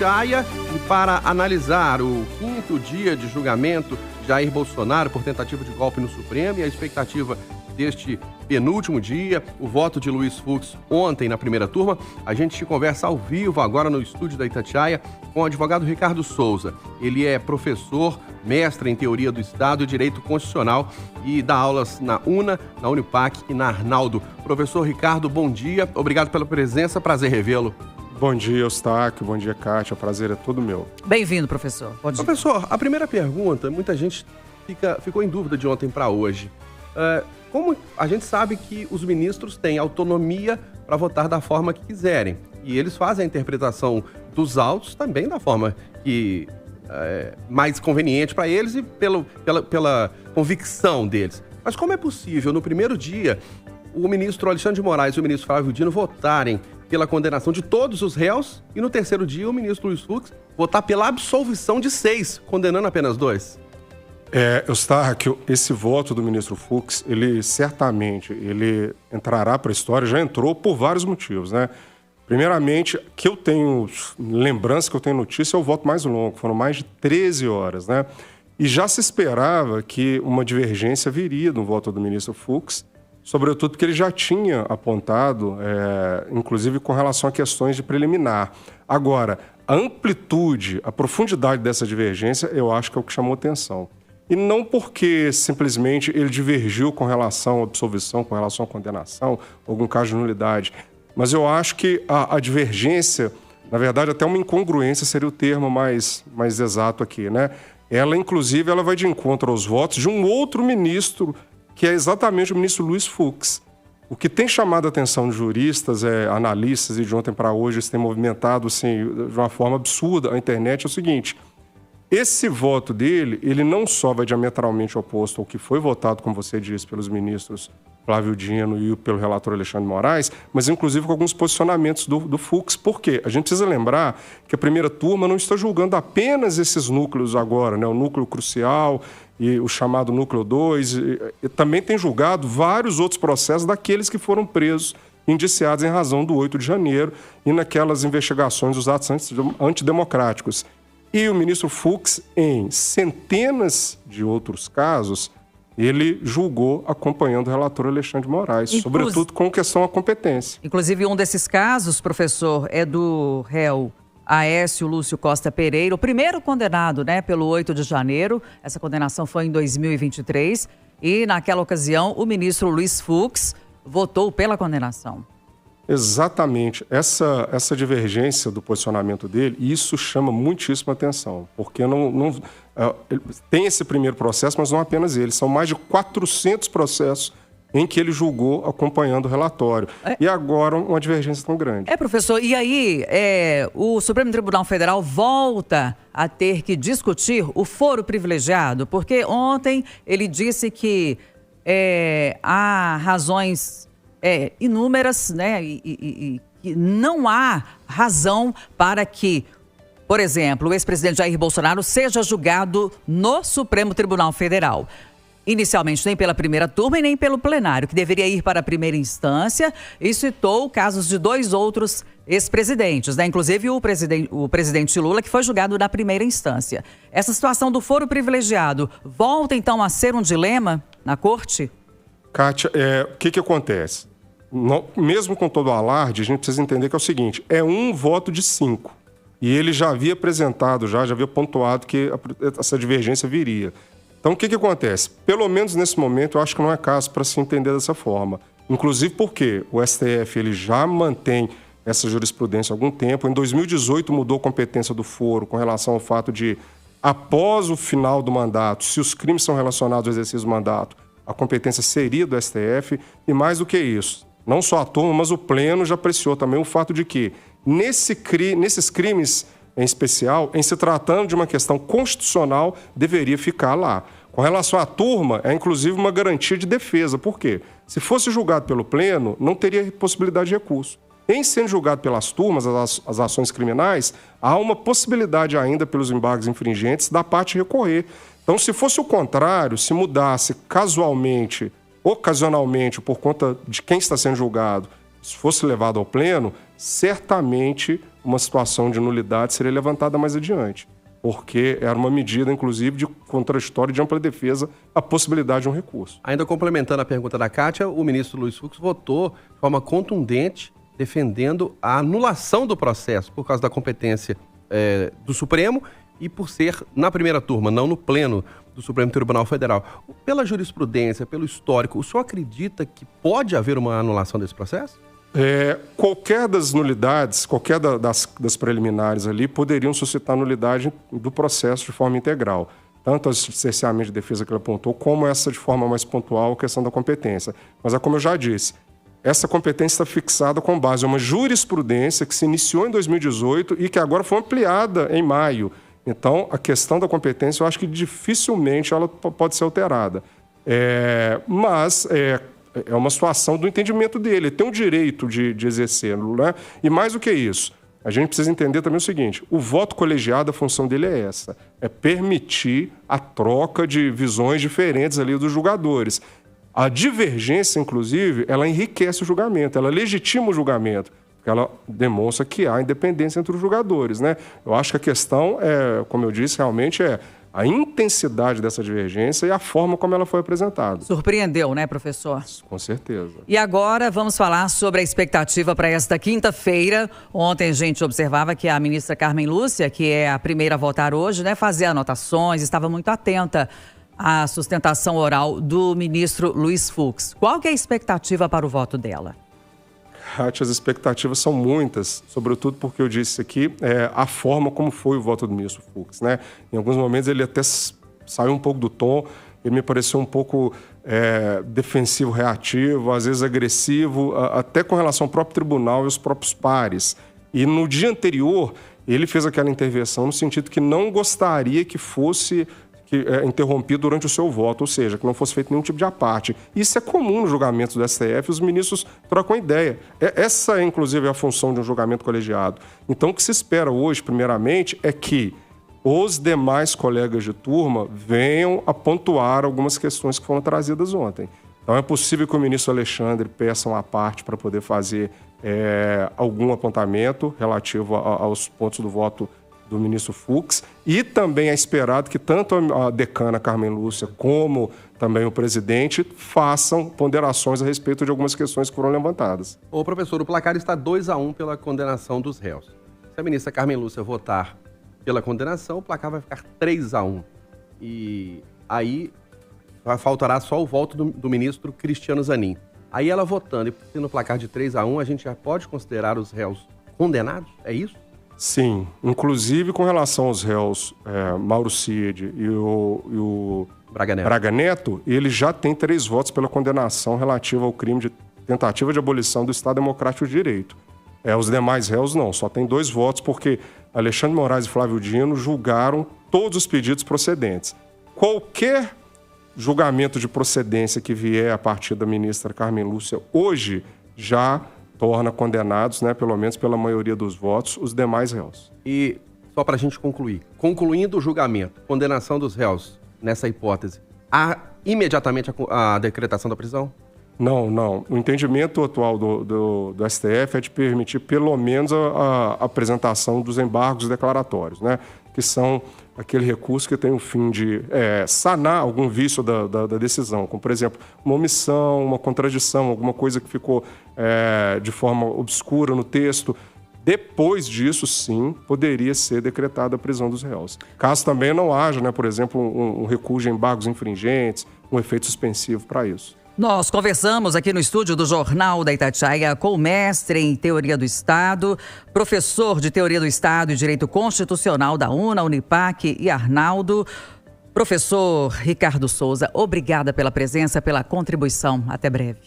Itatiaia e para analisar o 5º dia de julgamento de Jair Bolsonaro por tentativa de golpe no Supremo e a expectativa deste penúltimo dia, o voto de Luiz Fux ontem na primeira turma, a gente conversa ao vivo agora no estúdio da Itatiaia com o advogado Ricardo Souza. Ele é professor, mestre em Teoria do Estado e Direito Constitucional e dá aulas na UNA, na Unipac e na Arnaldo. Professor Ricardo, bom dia. Obrigado pela presença, prazer revê-lo. Bom dia, Eustáquio. Bom dia, Kátia. O prazer é todo meu. Bem-vindo, professor. Bom dia. Professor, a primeira pergunta, muita gente ficou em dúvida de ontem para hoje. Como a gente sabe que os ministros têm autonomia para votar da forma que quiserem. E eles fazem a interpretação dos autos também da forma que é mais conveniente para eles e pela convicção deles. Mas como é possível, no primeiro dia, o ministro Alexandre de Moraes e o ministro Flávio Dino votarem pela condenação de todos os réus e no terceiro dia o ministro Luiz Fux votar pela absolvição de 6, condenando apenas 2? Eustáquio, esse voto do ministro Fux, ele certamente entrará para a história, já entrou por vários motivos, né? Primeiramente, que eu tenho lembrança, que eu tenho notícia, é o voto mais longo, foram mais de 13 horas, né? E já se esperava que uma divergência viria no voto do ministro Fux, sobretudo porque ele já tinha apontado, inclusive com relação a questões de preliminar. Agora, a amplitude, a profundidade dessa divergência, eu acho que é o que chamou atenção. E não porque simplesmente ele divergiu com relação à absolvição, com relação à condenação, algum caso de nulidade. Mas eu acho que a divergência, na verdade, até uma incongruência seria o termo mais exato aqui, né? Ela, inclusive, ela vai de encontro aos votos de um outro ministro, que é exatamente o ministro Luiz Fux. O que tem chamado a atenção de juristas, analistas, e de ontem para hoje isso tem movimentado assim, de uma forma absurda a internet, é o seguinte: esse voto dele, ele não só vai diametralmente oposto ao que foi votado, como você disse, pelos ministros Flávio Dino e pelo relator Alexandre de Moraes, mas inclusive com alguns posicionamentos do Fux. Por quê? A gente precisa lembrar que a primeira turma não está julgando apenas esses núcleos agora, né? O núcleo crucial e o chamado núcleo 2, e também tem julgado vários outros processos daqueles que foram presos, indiciados em razão do 8 de janeiro e naquelas investigações dos atos antidemocráticos. E o ministro Fux, em centenas de outros casos, ele julgou acompanhando o relator Alexandre de Moraes, sobretudo com questão à competência. Inclusive, um desses casos, professor, é do réu Aécio Lúcio Costa Pereira, o primeiro condenado, né, pelo 8 de janeiro. Essa condenação foi em 2023 e, naquela ocasião, o ministro Luiz Fux votou pela condenação. Exatamente. Essa divergência do posicionamento dele, isso chama muitíssima atenção, porque tem esse primeiro processo, mas não apenas ele, são mais de 400 processos em que ele julgou acompanhando o relatório. E agora uma divergência tão grande. Professor, e aí o Supremo Tribunal Federal volta a ter que discutir o foro privilegiado, porque ontem ele disse que há razões inúmeras, né, e não há razão para que, por exemplo, o ex-presidente Jair Bolsonaro seja julgado no Supremo Tribunal Federal. Inicialmente, nem pela primeira turma e nem pelo plenário, que deveria ir para a primeira instância, e citou casos de 2 outros ex-presidentes, né? Inclusive o presidente Lula, que foi julgado na primeira instância. Essa situação do foro privilegiado volta, então, a ser um dilema na corte? Kátia, o que acontece? Mesmo com todo o alarde, a gente precisa entender que é o seguinte: é um voto de 5. E ele já havia apresentado, já havia pontuado que essa divergência viria. Então, o que acontece? Pelo menos nesse momento, eu acho que não é caso para se entender dessa forma. Inclusive porque o STF ele já mantém essa jurisprudência há algum tempo. Em 2018, mudou a competência do foro com relação ao fato de, após o final do mandato, se os crimes são relacionados ao exercício do mandato, a competência seria do STF. E mais do que isso, não só a turma, mas o pleno já apreciou também o fato de que, nesses crimes em especial, em se tratando de uma questão constitucional, deveria ficar lá. Com relação à turma, é inclusive uma garantia de defesa. Por quê? Se fosse julgado pelo pleno, não teria possibilidade de recurso. Em sendo julgado pelas turmas, as ações criminais, há uma possibilidade ainda pelos embargos infringentes da parte recorrer. Então, se fosse o contrário, se mudasse casualmente, ocasionalmente, por conta de quem está sendo julgado, se fosse levado ao pleno, certamente uma situação de nulidade seria levantada mais adiante, porque era uma medida, inclusive, de contraditório de ampla defesa a possibilidade de um recurso. Ainda complementando a pergunta da Kátia, o ministro Luiz Fux votou de forma contundente defendendo a anulação do processo por causa da competência do Supremo e por ser na primeira turma, não no pleno do Supremo Tribunal Federal. Pela jurisprudência, pelo histórico, o senhor acredita que pode haver uma anulação desse processo? Qualquer das nulidades, qualquer das preliminares ali, poderiam suscitar nulidade do processo de forma integral. Tanto as de cerceamento de defesa que ele apontou, como essa de forma mais pontual, a questão da competência. Mas, como eu já disse, essa competência está fixada com base em uma jurisprudência que se iniciou em 2018 e que agora foi ampliada em maio. Então, a questão da competência, eu acho que dificilmente ela pode ser alterada. Mas é uma situação do entendimento dele. Ele tem o direito de exercê-lo, né? E mais do que isso, a gente precisa entender também o seguinte: o voto colegiado, a função dele é essa. É permitir a troca de visões diferentes ali dos julgadores. A divergência, inclusive, ela enriquece o julgamento, ela legitima o julgamento, porque ela demonstra que há independência entre os julgadores, né? Eu acho que a questão como eu disse, realmente a intensidade dessa divergência e a forma como ela foi apresentada. Surpreendeu, né, professor? Com certeza. E agora vamos falar sobre a expectativa para esta quinta-feira. Ontem a gente observava que a ministra Carmen Lúcia, que é a primeira a votar hoje, né, fazia anotações, estava muito atenta à sustentação oral do ministro Luiz Fux. Qual que é a expectativa para o voto dela? As expectativas são muitas, sobretudo porque eu disse aqui a forma como foi o voto do ministro Fux, né? Em alguns momentos ele até saiu um pouco do tom, ele me pareceu um pouco defensivo, reativo, às vezes agressivo, até com relação ao próprio tribunal e aos próprios pares. E no dia anterior, ele fez aquela intervenção no sentido que não gostaria que fosse interrompido durante o seu voto, ou seja, que não fosse feito nenhum tipo de aparte. Isso é comum no julgamento do STF, os ministros trocam ideia. Essa é, inclusive, a função de um julgamento colegiado. Então, o que se espera hoje, primeiramente, é que os demais colegas de turma venham a pontuar algumas questões que foram trazidas ontem. Então, é possível que o ministro Alexandre peça uma parte para poder fazer algum apontamento relativo aos pontos do voto do ministro Fux, e também é esperado que tanto a decana Carmen Lúcia como também o presidente façam ponderações a respeito de algumas questões que foram levantadas. Ô, professor, o placar está 2-1 pela condenação dos réus. Se a ministra Carmen Lúcia votar pela condenação, o placar vai ficar 3-1. E aí faltará só o voto do ministro Cristiano Zanin. Aí ela votando e no placar de 3-1, a gente já pode considerar os réus condenados? É isso? Sim, inclusive com relação aos réus Mauro Cid e o Braga Neto, ele já tem 3 votos pela condenação relativa ao crime de tentativa de abolição do Estado Democrático de Direito. Os demais réus não, só tem 2 votos porque Alexandre Moraes e Flávio Dino julgaram todos os pedidos procedentes. Qualquer julgamento de procedência que vier a partir da ministra Carmen Lúcia hoje já torna condenados, né, pelo menos pela maioria dos votos, os demais réus. E só para a gente concluir, concluindo o julgamento, condenação dos réus nessa hipótese, há imediatamente a decretação da prisão? Não. O entendimento atual do STF é de permitir pelo menos a apresentação dos embargos declaratórios, né, que são aquele recurso que tem o fim de sanar algum vício da decisão, como, por exemplo, uma omissão, uma contradição, alguma coisa que ficou de forma obscura no texto. Depois disso, sim, poderia ser decretada a prisão dos réus. Caso também não haja, né, por exemplo, um recurso de embargos infringentes, um efeito suspensivo para isso. Nós conversamos aqui no estúdio do Jornal da Itatiaia com o mestre em Teoria do Estado, professor de Teoria do Estado e Direito Constitucional da UNA, Unipac e Arnaldo, professor Ricardo Souza. Obrigada pela presença, pela contribuição. Até breve.